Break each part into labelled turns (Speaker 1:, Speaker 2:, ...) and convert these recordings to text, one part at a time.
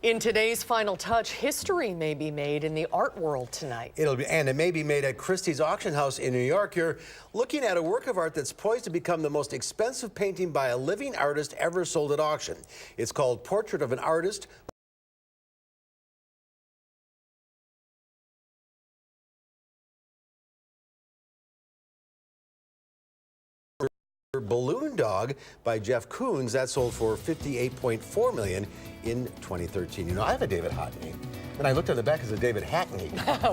Speaker 1: In today's Final Touch, history may be made in the art world tonight.
Speaker 2: It may be made at Christie's Auction House in New York. You're looking at a work of art that's poised to become the most expensive painting by a living artist ever sold at auction. It's called Portrait of an Artist. Balloon Dog by Jeff Koons, that sold for $58.4 million in 2013. You know, I have a David Hockney, and I looked on the back as a David Hackney.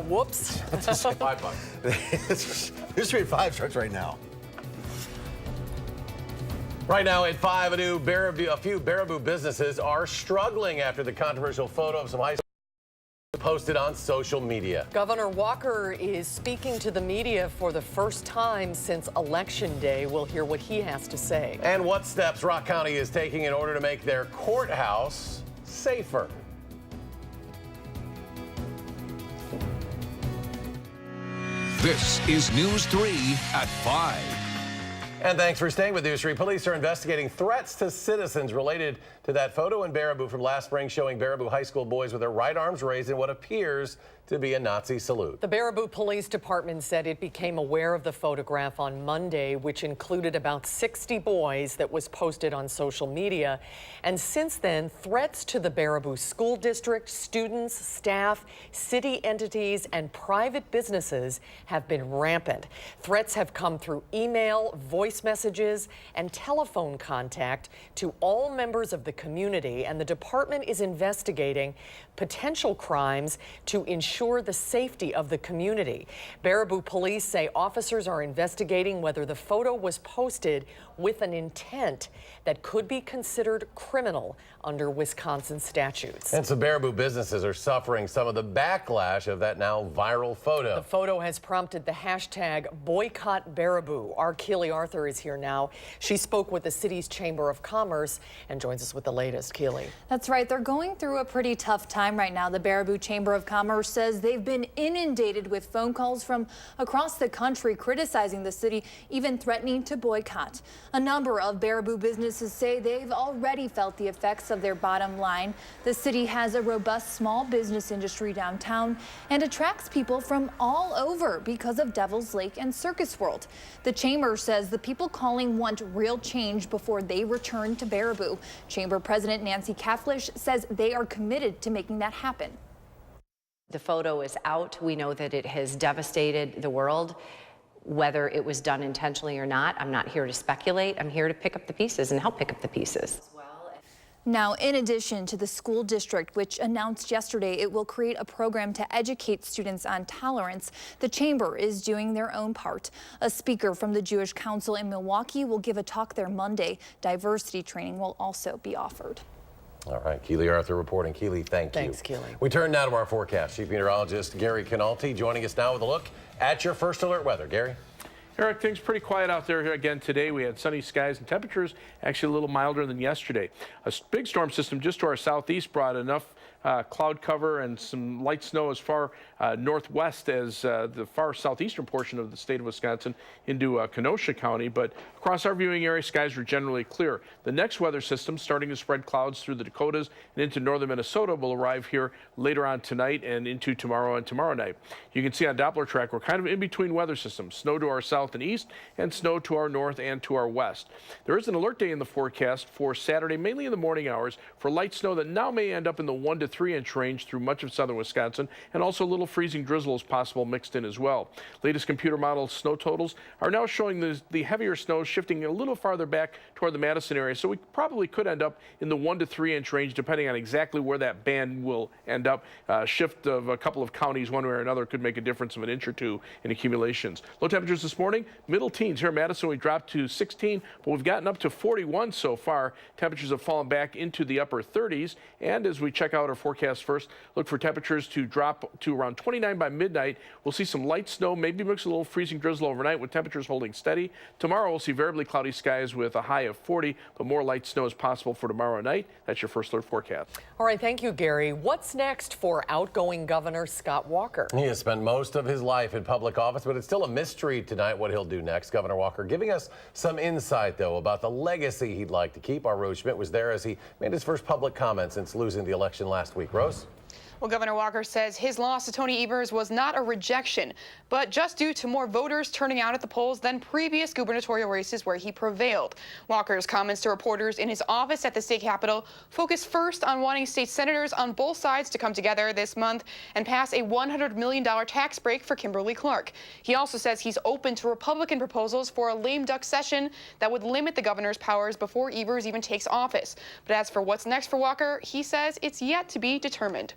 Speaker 1: Whoops.
Speaker 2: $5. Mystery at 5 starts right now.
Speaker 3: Right now at 5, a few Baraboo businesses are struggling after the controversial photo of some high school posted on social media.
Speaker 1: Governor Walker is speaking to the media for the first time since Election Day. We'll hear what he has to say.
Speaker 3: And what steps Rock County is taking in order to make their courthouse safer.
Speaker 4: This is News 3 at 5.
Speaker 3: And thanks for staying with News 3. Police are investigating threats to citizens related to that photo in Baraboo from last spring showing Baraboo high school boys with their right arms raised in what appears to be a Nazi salute.
Speaker 1: The Baraboo Police Department said it became aware of the photograph on Monday, which included about 60 boys that was posted on social media. And since then, threats to the Baraboo School District, students, staff, city entities, and private businesses have been rampant. Threats have come through email, voice messages, and telephone contact to all members of the community, and the department is investigating potential crimes to ensure the safety of the community. Baraboo police say officers are investigating whether the photo was posted with an intent that could be considered criminal under Wisconsin statutes.
Speaker 3: And some Baraboo businesses are suffering some of the backlash of that now viral photo.
Speaker 1: The photo has prompted the hashtag Boycott Baraboo. Our Keely Arthur is here now. She spoke with the city's Chamber of Commerce and joins us with the latest. Keely.
Speaker 5: That's right. They're going through a pretty tough time right now. The Baraboo Chamber of Commerce says they've been inundated with phone calls from across the country criticizing the city, even threatening to boycott. A number of Baraboo businesses say they've already felt the effects of their bottom line. The city has a robust small business industry downtown and attracts people from all over because of Devil's Lake and Circus World. The chamber says the people calling want real change before they return to Baraboo. Chamber President Nancy Kaflish says they are committed to making that happen.
Speaker 6: The photo is out. We know that it has devastated the world. Whether it was done intentionally or not, I'm not here to speculate. I'm here to pick up the pieces and help pick up the pieces.
Speaker 5: Now, in addition to the school district, which announced yesterday it will create a program to educate students on tolerance, the chamber is doing their own part. A speaker from the Jewish Council in Milwaukee will give a talk there Monday. Diversity training will also be offered.
Speaker 3: All right, Keely Arthur reporting. Keely, thank you.
Speaker 1: Thanks, Keely.
Speaker 3: We turn now to our forecast. Chief Meteorologist Gary Canalti joining us now with a look at your first alert weather. Gary?
Speaker 7: Eric, things pretty quiet out there again today. We had sunny skies and temperatures actually a little milder than yesterday. A big storm system just to our southeast brought enough cloud cover and some light snow as far northwest as the far southeastern portion of the state of Wisconsin into Kenosha County. But across our viewing area, skies were generally clear. The next weather system starting to spread clouds through the Dakotas and into northern Minnesota will arrive here later on tonight and into tomorrow and tomorrow night. You can see on Doppler track, we're kind of in between weather systems. Snow to our south and east and snow to our north and to our west. There is an alert day in the forecast for Saturday, mainly in the morning hours, for light snow that now may end up in the 1 to 3 inch range through much of southern Wisconsin, and also a little freezing drizzle is possible mixed in as well. Latest computer model snow totals are now showing the heavier snow shifting a little farther back toward the Madison area, so we probably could end up in the 1 to 3 inch range depending on exactly where that band will end up. Shift of a couple of counties one way or another could make a difference of an inch or two in accumulations. Low temperatures this morning, middle teens. Here in Madison we dropped to 16, but we've gotten up to 41 so far. Temperatures have fallen back into the upper 30s, and as we check out our forecast first, look for temperatures to drop to around 29 by midnight. We'll see some light snow, maybe mix a little freezing drizzle overnight with temperatures holding steady. Tomorrow we'll see variably cloudy skies with a high of 40, but more light snow is possible for tomorrow night. That's your first alert forecast.
Speaker 1: All right, thank you, Gary. What's next for outgoing Governor Scott Walker?
Speaker 3: He has spent most of his life in public office, but it's still a mystery tonight what he'll do next. Governor Walker giving us some insight, though, about the legacy he'd like to keep. Our Rose Schmidt was there as he made his first public comment since losing the election last last week. Rose?
Speaker 8: Well, Governor Walker says his loss to Tony Evers was not a rejection, but just due to more voters turning out at the polls than previous gubernatorial races where he prevailed. Walker's comments to reporters in his office at the state capitol focused first on wanting state senators on both sides to come together this month and pass a $100 million tax break for Kimberly-Clark. He also says he's open to Republican proposals for a lame duck session that would limit the governor's powers before Evers even takes office. But as for what's next for Walker, he says it's yet to be determined.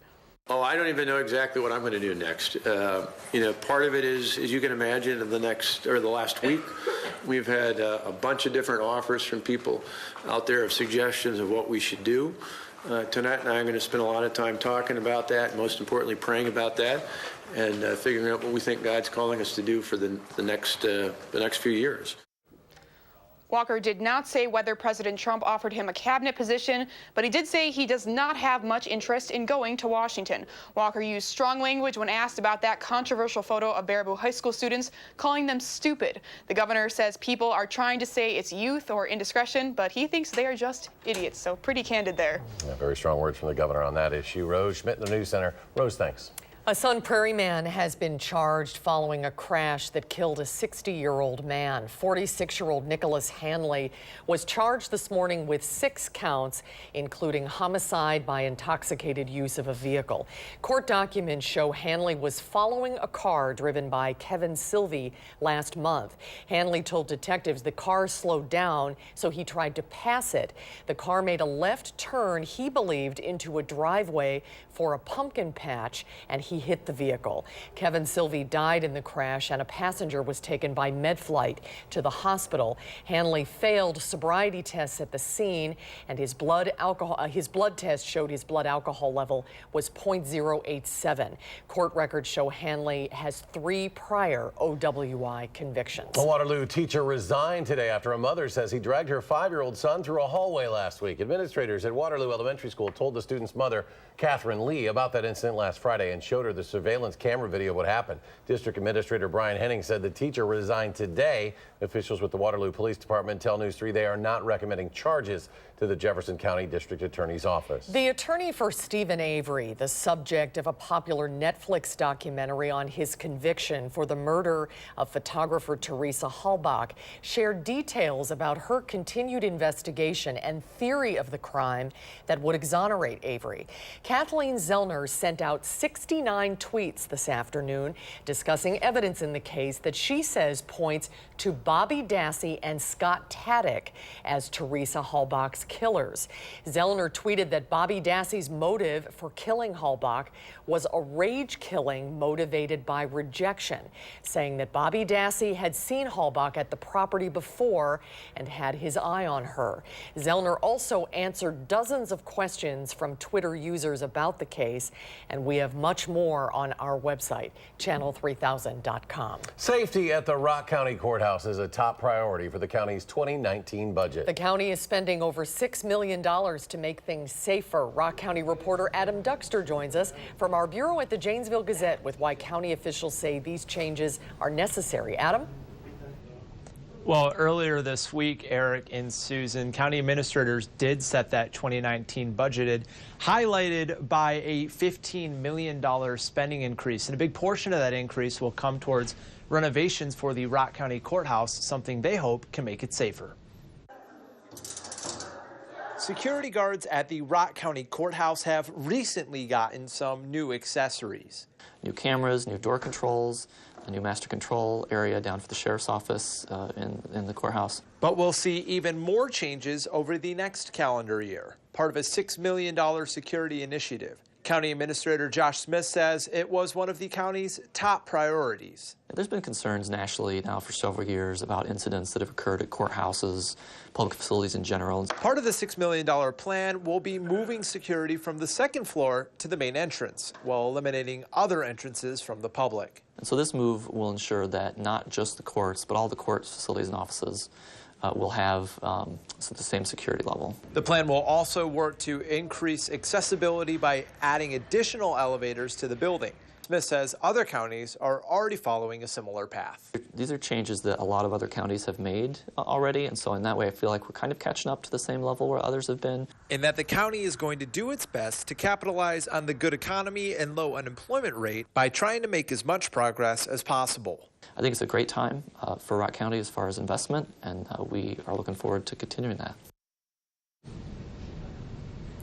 Speaker 9: Oh, I don't even know exactly what I'm going to do next. Part of it is, as you can imagine, in the last week, we've had a bunch of different offers from people out there of suggestions of what we should do. Tonight, and I'm going to spend a lot of time talking about that, and most importantly, praying about that, and figuring out what we think God's calling us to do for the next few years.
Speaker 8: Walker did not say whether President Trump offered him a cabinet position, but he did say he does not have much interest in going to Washington. Walker used strong language when asked about that controversial photo of Baraboo High School students, calling them stupid. The governor says people are trying to say it's youth or indiscretion, but he thinks they are just idiots. So pretty candid there.
Speaker 3: Yeah, very strong words from the governor on that issue. Rose Schmidt in the News Center. Rose, thanks.
Speaker 1: A Sun Prairie man has been charged following a crash that killed a 60-year-old man. 46-year-old Nicholas Hanley was charged this morning with 6 counts, including homicide by intoxicated use of a vehicle. Court documents show Hanley was following a car driven by Kevin Sylvie last month. Hanley told detectives the car slowed down, so he tried to pass it. The car made a left turn, he believed, into a driveway for a pumpkin patch, and he hit the vehicle. Kevin Sylvie died in the crash, and a passenger was taken by MedFlight to the hospital. Hanley failed sobriety tests at the scene, and his blood test showed his blood alcohol level was 0.087. Court records show Hanley has 3 prior OWI convictions.
Speaker 3: A Waterloo teacher resigned today after a mother says he dragged her 5-year-old son through a hallway last week. Administrators at Waterloo Elementary School told the student's mother, Catherine Lee, about that incident last Friday and showed her the surveillance camera video of what happened. District Administrator Brian Henning said the teacher resigned today. Officials with the Waterloo Police Department tell News 3 they are not recommending charges to the Jefferson County District Attorney's Office.
Speaker 1: The attorney for Stephen Avery, the subject of a popular Netflix documentary on his conviction for the murder of photographer Teresa Halbach, shared details about her continued investigation and theory of the crime that would exonerate Avery. Kathleen Zellner sent out 69 tweets this afternoon discussing evidence in the case that she says points to Bobby Dassey and Scott Taddick as Teresa Halbach's killers. Zellner tweeted that Bobby Dassey's motive for killing Halbach was a rage killing motivated by rejection, saying that Bobby Dassey had seen Halbach at the property before and had his eye on her. Zellner also answered dozens of questions from Twitter users about the case, and we have much more on our website, channel3000.com.
Speaker 3: Safety at the Rock County Courthouse is a top priority for the county's 2019 budget.
Speaker 1: The county is spending over $6 million to make things safer. Rock County reporter Adam Duxter joins us from our bureau at the Janesville Gazette with why county officials say these changes are necessary. Adam?
Speaker 10: Well, earlier this week, Eric and Susan, county administrators did set that 2019 budgeted, highlighted by a $15 million spending increase. And a big portion of that increase will come towards renovations for the Rock County Courthouse, something they hope can make it safer. Security guards at the Rock County Courthouse have recently gotten some new accessories.
Speaker 11: New cameras, new door controls, a new master control area down for the sheriff's office in the courthouse.
Speaker 10: But we'll see even more changes over the next calendar year, part of a $6 million security initiative. County Administrator Josh Smith says it was one of the county's top priorities.
Speaker 11: There's been concerns nationally now for several years about incidents that have occurred at courthouses, public facilities in general.
Speaker 10: Part of the $6 million plan will be moving security from the second floor to the main entrance, while eliminating other entrances from the public.
Speaker 11: And so this move will ensure that not just the courts, but all the court facilities and offices will have the same security level.
Speaker 10: The plan will also work to increase accessibility by adding additional elevators to the building. Smith says other counties are already following a similar path.
Speaker 11: These are changes that a lot of other counties have made already, and so in that way I feel like we're kind of catching up to the same level where others have been.
Speaker 10: And that the county is going to do its best to capitalize on the good economy and low unemployment rate by trying to make as much progress as possible.
Speaker 11: I think it's a great time for Rock County as far as investment, and we are looking forward to continuing that.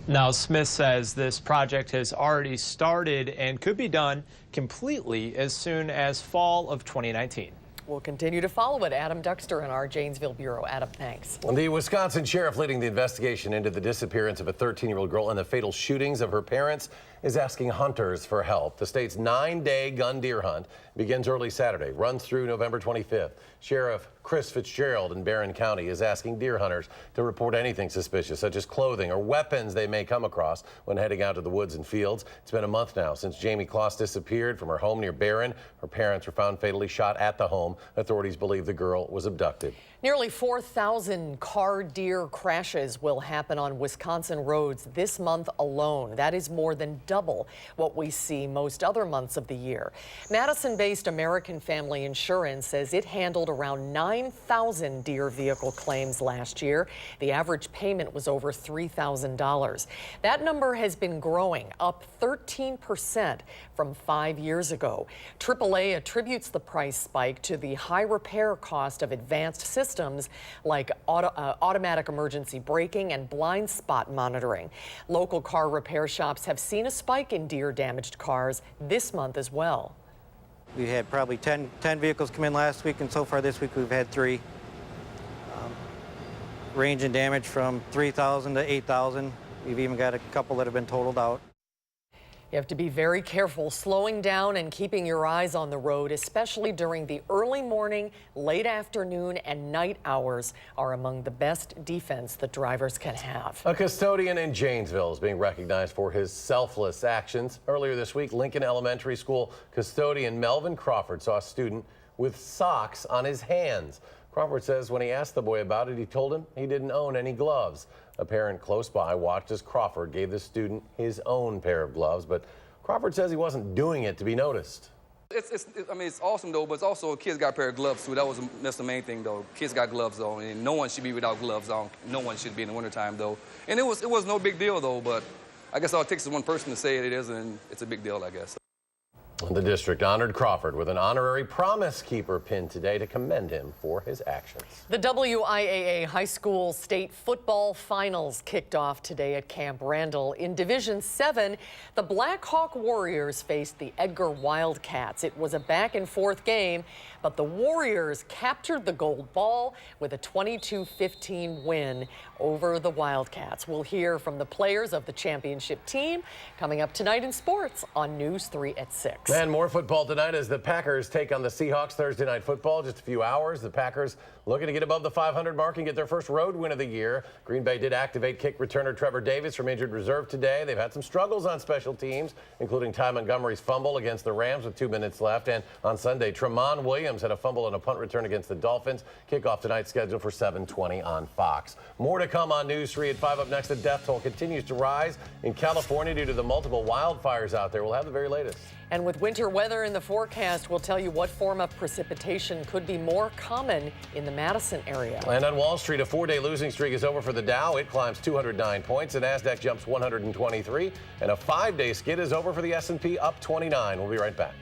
Speaker 10: Now, Smith says this project has already started and could be done completely as soon as fall of 2019.
Speaker 1: We'll continue to follow it. Adam Duxter in our Janesville Bureau. Adam, thanks.
Speaker 3: The Wisconsin sheriff leading the investigation into the disappearance of a 13-year-old girl and the fatal shootings of her parents is asking hunters for help. The state's 9-day gun deer hunt begins early Saturday, runs through November 25th. Sheriff Chris Fitzgerald in Barron County is asking deer hunters to report anything suspicious, such as clothing or weapons they may come across when heading out to the woods and fields. It's been a month now since Jamie Kloss disappeared from her home near Barron. Her parents were found fatally shot at the home. Authorities believe the girl was abducted.
Speaker 1: Nearly 4,000 car deer crashes will happen on Wisconsin roads this month alone. That is more than double what we see most other months of the year. Madison-based American Family Insurance says it handled around 9,000 deer vehicle claims last year. The average payment was over $3,000. That number has been growing, up 13% from 5 years ago. AAA attributes the price spike to the high repair cost of advanced systems like automatic emergency braking and blind spot monitoring. Local car repair shops have seen a spike in deer-damaged cars this month as well.
Speaker 12: We had probably 10 vehicles come in last week, and so far this week we've had 3. Range in damage from 3,000 to 8,000. We've even got a couple that have been totaled out.
Speaker 1: You have to be very careful slowing down and keeping your eyes on the road, especially during the early morning, late afternoon, and night hours are among the best defense that drivers can have.
Speaker 3: A custodian in Janesville is being recognized for his selfless actions. Earlier this week, Lincoln Elementary School custodian Melvin Crawford saw a student with socks on his hands. Crawford says when he asked the boy about it, he told him he didn't own any gloves. A parent close by watched as Crawford gave the student his own pair of gloves, but Crawford says he wasn't doing it to be noticed.
Speaker 13: I mean, it's awesome, though, but it's also kids got a pair of gloves, too. That's the main thing, though. Kids got gloves on, and no one should be without gloves on. No one should be in the wintertime, though. And it was no big deal, though, but I guess all it takes is one person to say it is, and it's a big deal, I guess.
Speaker 3: The district honored Crawford with an honorary Promise Keeper pin today to commend him for his actions.
Speaker 1: The WIAA High School State Football Finals kicked off today at Camp Randall. In Division 7, the Black Hawk Warriors faced the Edgar Wildcats. It was a back-and-forth game, but the Warriors captured the gold ball with a 22-15 win over the Wildcats. We'll hear from the players of the championship team coming up tonight in sports on News 3 at 6.
Speaker 3: And more football tonight as the Packers take on the Seahawks. Thursday Night Football, just a few hours. The Packers looking to get above the 500 mark and get their first road win of the year. Green Bay did activate kick returner Trevor Davis from injured reserve today. They've had some struggles on special teams, including Ty Montgomery's fumble against the Rams with 2 minutes left. And on Sunday, Tremont Williams had a fumble and a punt return against the Dolphins. Kickoff tonight scheduled for 7:20 on Fox. More to come on News 3 at 5. Up next, the death toll continues to rise in California due to the multiple wildfires out there. We'll have the very latest.
Speaker 1: And with winter weather in the forecast, we'll tell you what form of precipitation could be more common in the Madison area.
Speaker 3: And on Wall Street, a 4-day losing streak is over for the Dow. It climbs 209 points. The NASDAQ jumps 123. And a 5-day skid is over for the S&P, up 29. We'll be right back.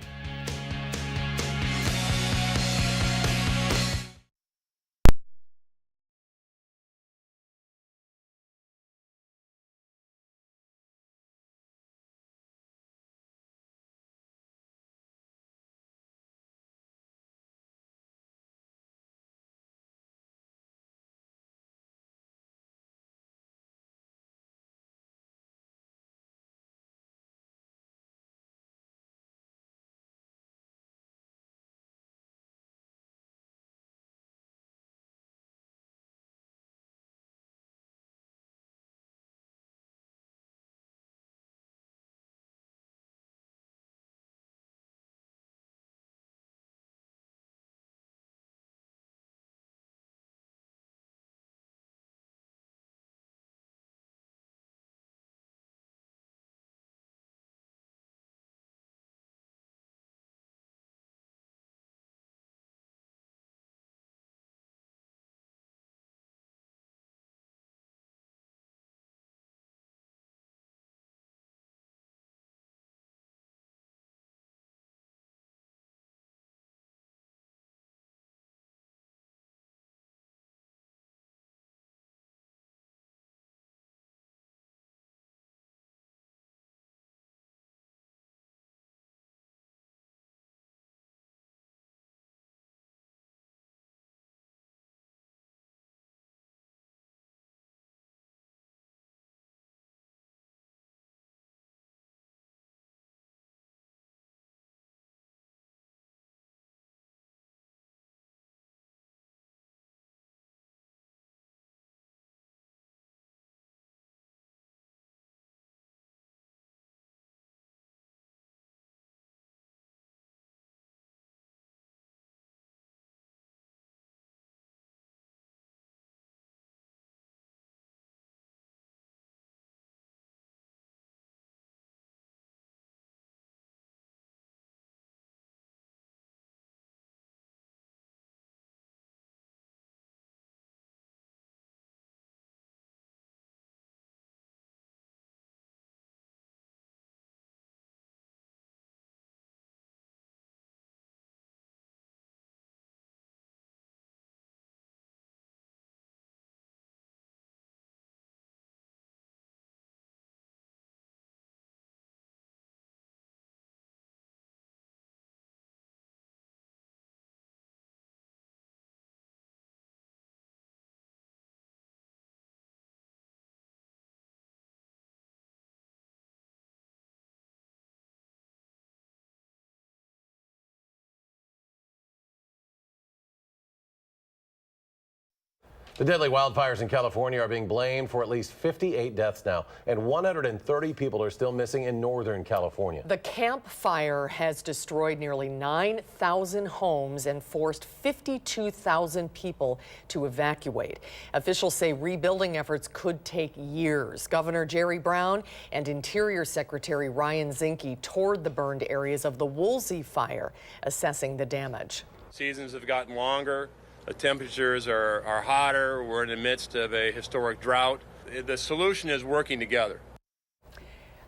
Speaker 3: The deadly wildfires in California are being blamed for at least 58 deaths now, and 130 people are still missing in Northern California.
Speaker 1: The Camp Fire has destroyed nearly 9,000 homes and forced 52,000 people to evacuate. Officials say rebuilding efforts could take years. Governor Jerry Brown and Interior Secretary Ryan Zinke toured the burned areas of the Woolsey fire, assessing the damage.
Speaker 14: Seasons have gotten longer. The temperatures are hotter. We're in the midst of a historic drought. The solution is working together.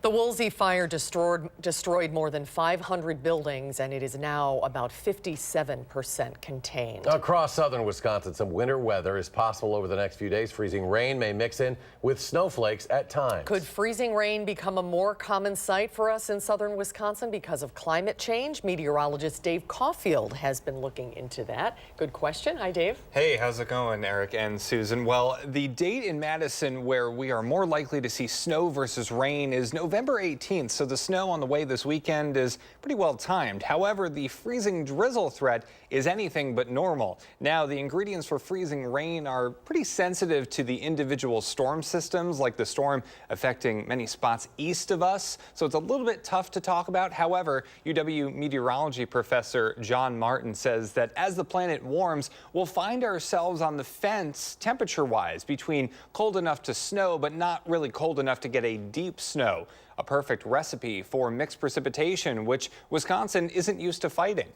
Speaker 1: The Woolsey fire destroyed more than 500 buildings, and it is now about 57% contained.
Speaker 3: Across southern Wisconsin, some winter weather is possible over the next few days. Freezing rain may mix in with snowflakes at times.
Speaker 1: Could freezing rain become a more common sight for us in southern Wisconsin because of climate change? Meteorologist Dave Caulfield has been looking into that. Good question. Hi, Dave.
Speaker 15: Hey, how's it going, Eric and Susan? Well, the date in Madison where we are more likely to see snow versus rain is November 18th, so the snow on the way this weekend is pretty well timed. However, the freezing drizzle threat is anything but normal. Now, the ingredients for freezing rain are pretty sensitive to the individual storm systems, like the storm affecting many spots east of us, so it's a little bit tough to talk about. However, UW meteorology professor John Martin says that as the planet warms, we'll find ourselves on the fence temperature-wise between cold enough to snow, but not really cold enough to get a deep snow. A perfect recipe for mixed precipitation, which Wisconsin isn't used to fighting.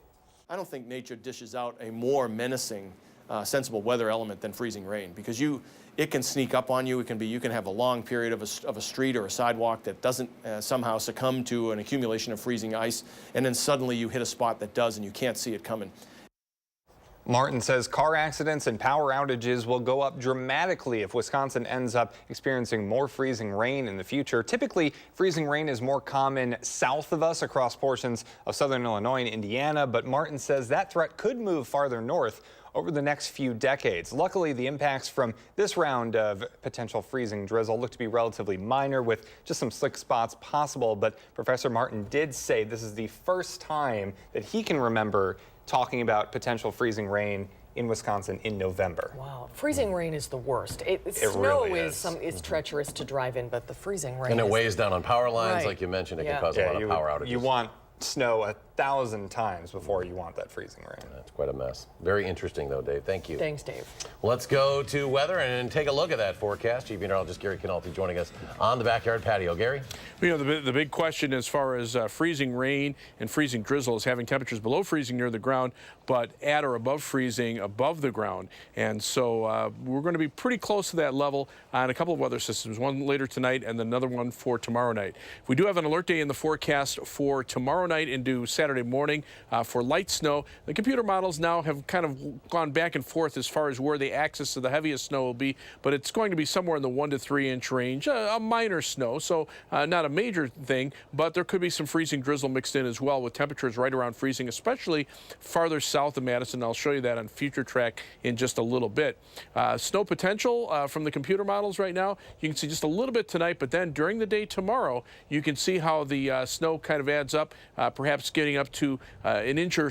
Speaker 16: I don't think nature dishes out a more menacing, sensible weather element than freezing rain, because it can sneak up on you. You can have a long period of a street or a sidewalk that doesn't somehow succumb to an accumulation of freezing ice, and then suddenly you hit a spot that does, and you can't see it coming.
Speaker 15: Martin says car accidents and power outages will go up dramatically if Wisconsin ends up experiencing more freezing rain in the future. Typically, freezing rain is more common south of us across portions of southern Illinois and Indiana, but Martin says that threat could move farther north over the next few decades. Luckily, the impacts from this round of potential freezing drizzle look to be relatively minor, with just some slick spots possible, but Professor Martin did say this is the first time that he can remember talking about potential freezing rain in Wisconsin in November.
Speaker 1: Wow, freezing rain is the worst. Snow really is treacherous to drive in, but the freezing rain.
Speaker 3: And it weighs down on power lines, like you mentioned. It can cause a lot of power outages.
Speaker 15: You want snow 1,000 times before you want that freezing rain.
Speaker 3: That's quite a mess. Very interesting, though, Dave. Thank you.
Speaker 1: Thanks, Dave.
Speaker 3: Let's go to weather and take a look at that forecast. Chief Meteorologist Gary Canalti joining us on the backyard patio. Gary?
Speaker 7: You know, the big question as far as freezing rain and freezing drizzle is having temperatures below freezing near the ground, but at or above freezing above the ground. And so we're going to be pretty close to that level on a couple of weather systems, one later tonight and another one for tomorrow night. We do have an alert day in the forecast for tomorrow night into Saturday morning for light snow. The computer models now have kind of gone back and forth as far as where the axis of the heaviest snow will be, but it's going to be somewhere in the 1 to 3 inch range, a minor snow, so not a major thing, but there could be some freezing drizzle mixed in as well, with temperatures right around freezing, especially farther south of Madison. I'll show you that on Future Track in just a little bit. Snow potential from the computer models right now, you can see just a little bit tonight, but then during the day tomorrow, you can see how the snow kind of adds up, perhaps getting up to an inch or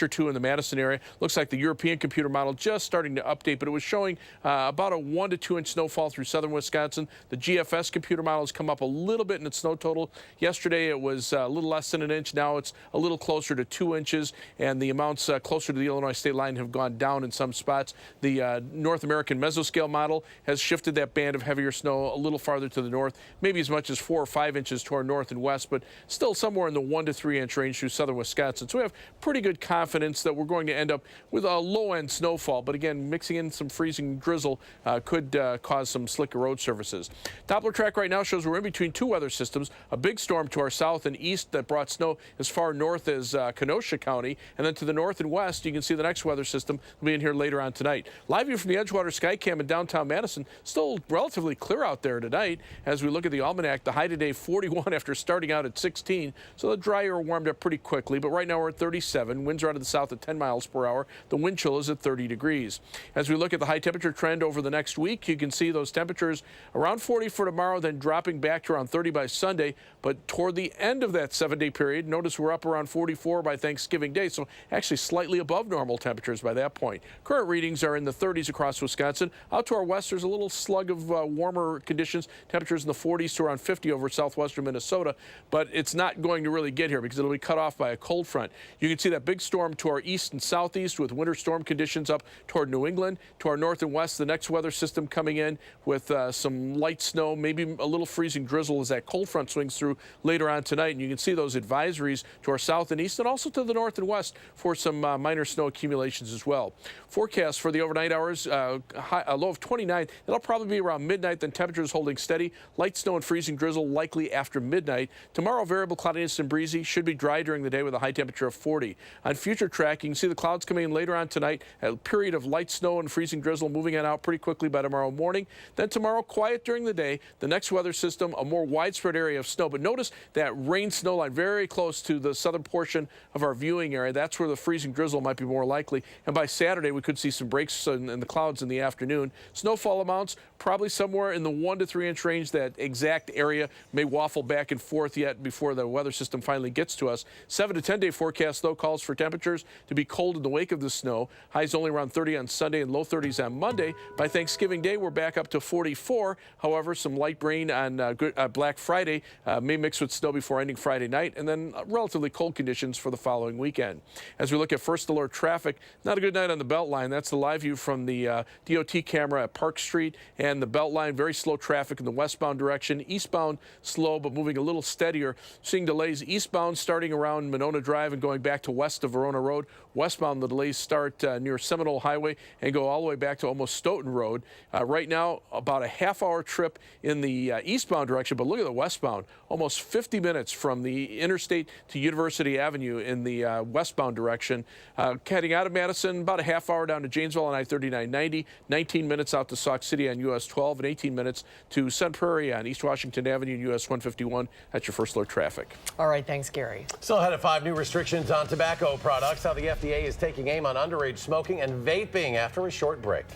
Speaker 7: two in the Madison area. Looks like the European computer model just starting to update, but it was showing about a 1 to 2 inch snowfall through southern Wisconsin. The GFS computer model has come up a little bit in its snow total. Yesterday it was a little less than an inch. Now it's a little closer to 2 inches, and the amounts closer to the Illinois state line have gone down in some spots. The North American mesoscale model has shifted that band of heavier snow a little farther to the north, maybe as much as 4 or 5 inches toward north and west, but still somewhere in the 1 to 3 inch range through southern Wisconsin. So we have pretty good confidence that we're going to end up with a low-end snowfall, but again, mixing in some freezing drizzle could cause some slicker road surfaces. Doppler track right now shows we're in between two weather systems, a big storm to our south and east that brought snow as far north as Kenosha County, and then to the north and west, you can see the next weather system will be in here later on tonight. Live view from the Edgewater Skycam in downtown Madison, still relatively clear out there tonight. As we look at the almanac, the high today 41 after starting out at 16, so the dry air warmed up pretty pretty quickly, but right now we're at 37. Winds are out of the south at 10 miles per hour. The wind chill is at 30 degrees. As we look at the high temperature trend over the next week, you can see those temperatures around 40 for tomorrow, then dropping back to around 30 by Sunday. But toward the end of that 7-day period, notice we're up around 44 by Thanksgiving Day, so actually slightly above normal temperatures by that point. Current readings are in the 30s across Wisconsin. Out to our west, there's a little slug of warmer conditions, temperatures in the 40s to around 50 over southwestern Minnesota, but it's not going to really get here because it'll be cut off by a cold front. You can see that big storm to our east and southeast with winter storm conditions up toward New England. To our north and west, the next weather system coming in with some light snow, maybe a little freezing drizzle as that cold front swings through later on tonight. And you can see those advisories to our south and east and also to the north and west for some minor snow accumulations as well. Forecast for the overnight hours, a low of 29. It'll probably be around midnight, then temperatures holding steady. Light snow and freezing drizzle likely after midnight. Tomorrow, variable cloudiness and breezy. Should be dry during the day with a high temperature of 40. On future track, you can see the clouds coming in later on tonight. A period of light snow and freezing drizzle moving on out pretty quickly by tomorrow morning. Then tomorrow, quiet during the day. The next weather system, a more widespread area of snow. But notice that rain snow line very close to the southern portion of our viewing area. That's where the freezing drizzle might be more likely. And by Saturday, we could see some breaks in the clouds in the afternoon. Snowfall amounts probably somewhere in the 1 to 3 inch range. That exact area may waffle back and forth yet before the weather system finally gets to us. 7 to 10 day forecast, though, calls for temperatures to be cold in the wake of the snow. Highs only around 30 on Sunday and low 30s on Monday. By Thanksgiving Day, we're back up to 44. However, some light rain on Black Friday may mix with snow before ending Friday night, and then relatively cold conditions for the following weekend. As we look at first alert traffic, not a good night on the Beltline. That's the live view from the DOT camera at Park Street and the Beltline. Very slow traffic in the westbound direction. Eastbound slow, but moving a little steadier. Seeing delays eastbound starting around Monona Drive and going back to west of Verona Road. Westbound, the delays start near Seminole Highway and go all the way back to almost Stoughton Road. Right now, about a half-hour trip in the eastbound direction, but look at the westbound. Almost 50 minutes from the interstate to University Avenue in the westbound direction. Heading out of Madison, about a half hour down to Janesville on I-3990, 19 minutes out to Sauk City on US 12, and 18 minutes to Sun Prairie on East Washington Avenue and US 151. That's your first alert traffic.
Speaker 1: All right, thanks, Gary.
Speaker 3: Still ahead of 5 new restrictions on tobacco products. How the FDA is taking aim on underage smoking and vaping after a short break.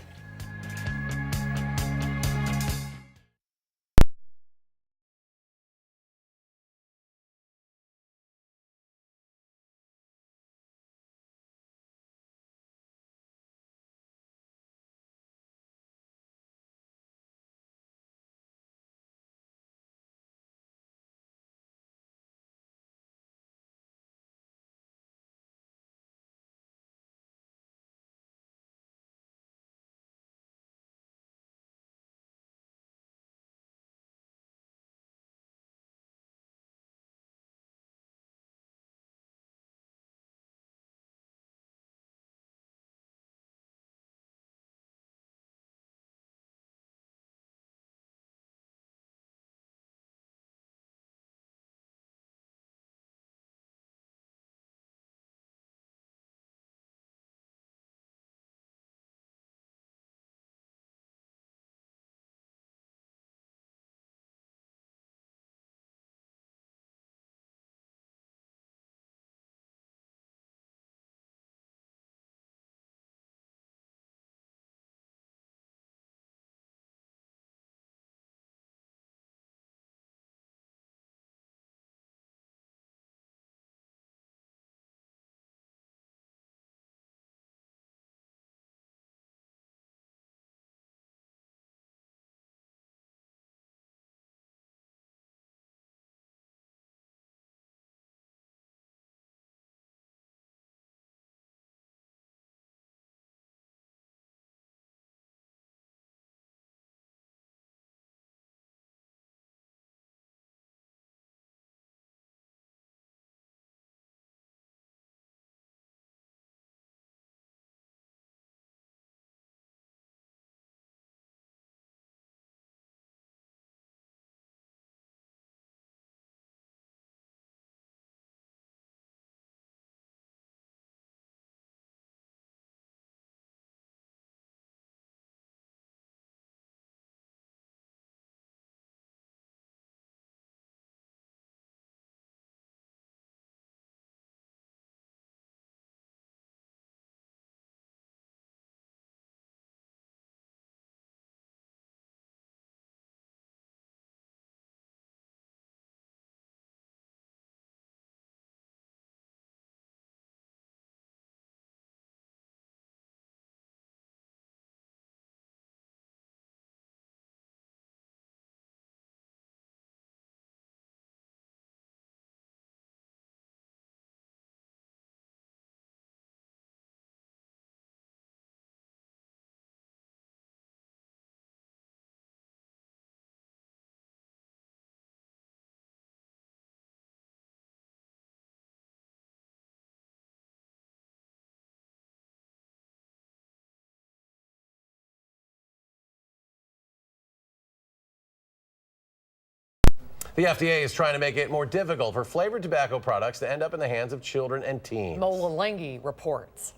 Speaker 3: The FDA is trying to make it more difficult for flavored tobacco products to end up in the hands of children and teens.
Speaker 1: Mola Lengi reports.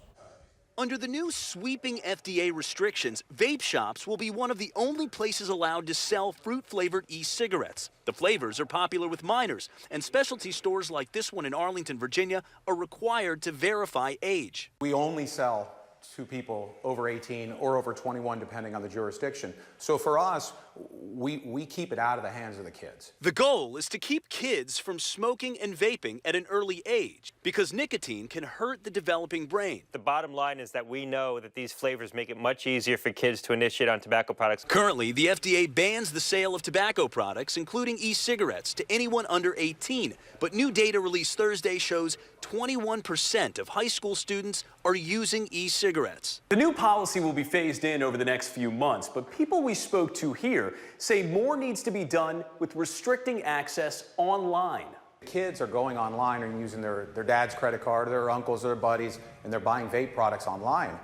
Speaker 17: Under the new sweeping FDA restrictions, vape shops will be one of the only places allowed to sell fruit-flavored e-cigarettes. The flavors are popular with minors, and specialty stores like this one in Arlington, Virginia, are required to verify age.
Speaker 18: We only sell to people over 18 or over 21, depending on the jurisdiction. So for us, we keep it out of the hands of the kids.
Speaker 17: The goal is to keep kids from smoking and vaping at an early age because nicotine can hurt the developing brain.
Speaker 19: The bottom line is that we know that these flavors make it much easier for kids to initiate on tobacco products.
Speaker 17: Currently, the FDA bans the sale of tobacco products, including e-cigarettes, to anyone under 18. But new data released Thursday shows 21% of high school students are using e-cigarettes.
Speaker 20: The new policy will be phased in over the next few months, but people we spoke to here say more needs to be done with restricting access online.
Speaker 18: Kids are going online and using their dad's credit card, or their uncles, or their buddies, and they're buying vape products online.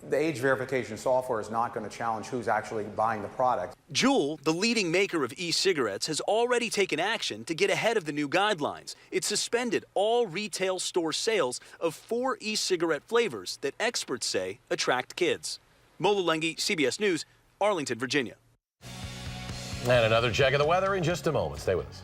Speaker 18: The age verification software is not going to challenge who's actually buying the product.
Speaker 17: Juul, the leading maker of e-cigarettes, has already taken action to get ahead of the new guidelines. It suspended all retail store sales of 4 e-cigarette flavors that experts say attract kids. Mola Lengi, CBS News, Arlington, Virginia.
Speaker 3: And another check of the weather in just a moment. Stay with us.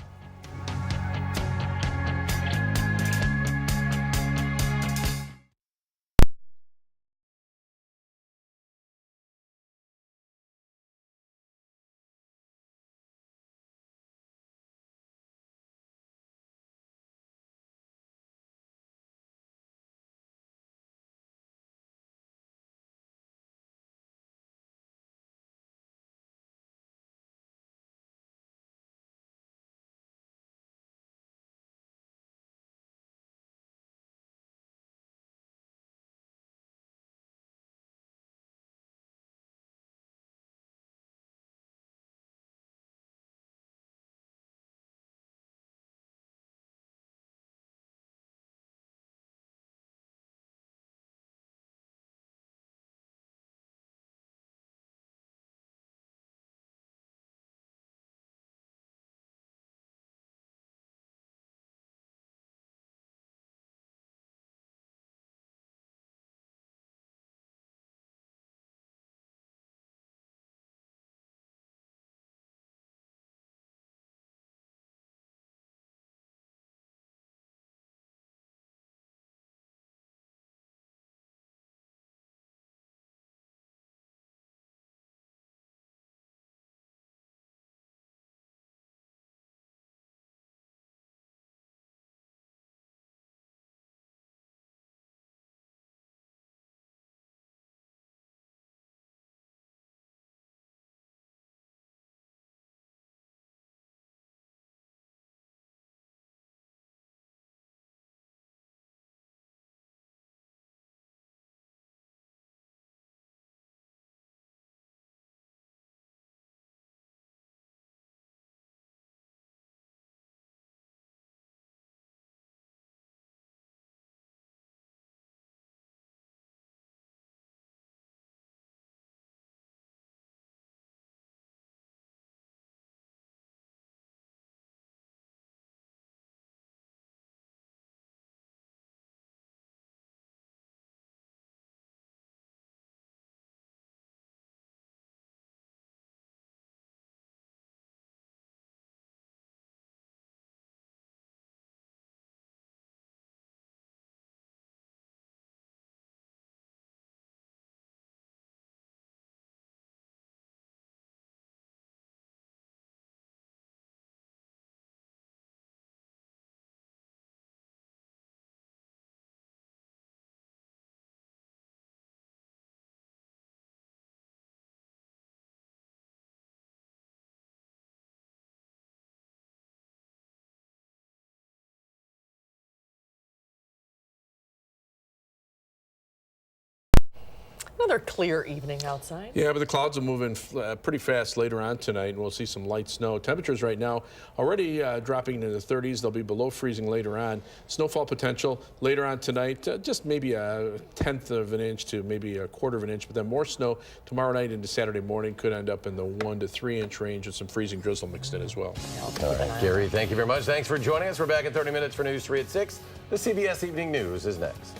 Speaker 1: Another clear evening outside.
Speaker 7: Yeah, but the clouds will move in pretty fast later on tonight, and we'll see some light snow. Temperatures right now already dropping into the 30s. They'll be below freezing later on. Snowfall potential later on tonight, just maybe a 1/10 of an inch to maybe a 1/4 of an inch, but then more snow tomorrow night into Saturday morning. Could end up in the 1 to 3 inch range with some freezing drizzle mixed in as well.
Speaker 3: All right, Gary, thank you very much. Thanks for joining us. We're back in 30 minutes for News 3 at 6. The CBS Evening News is next.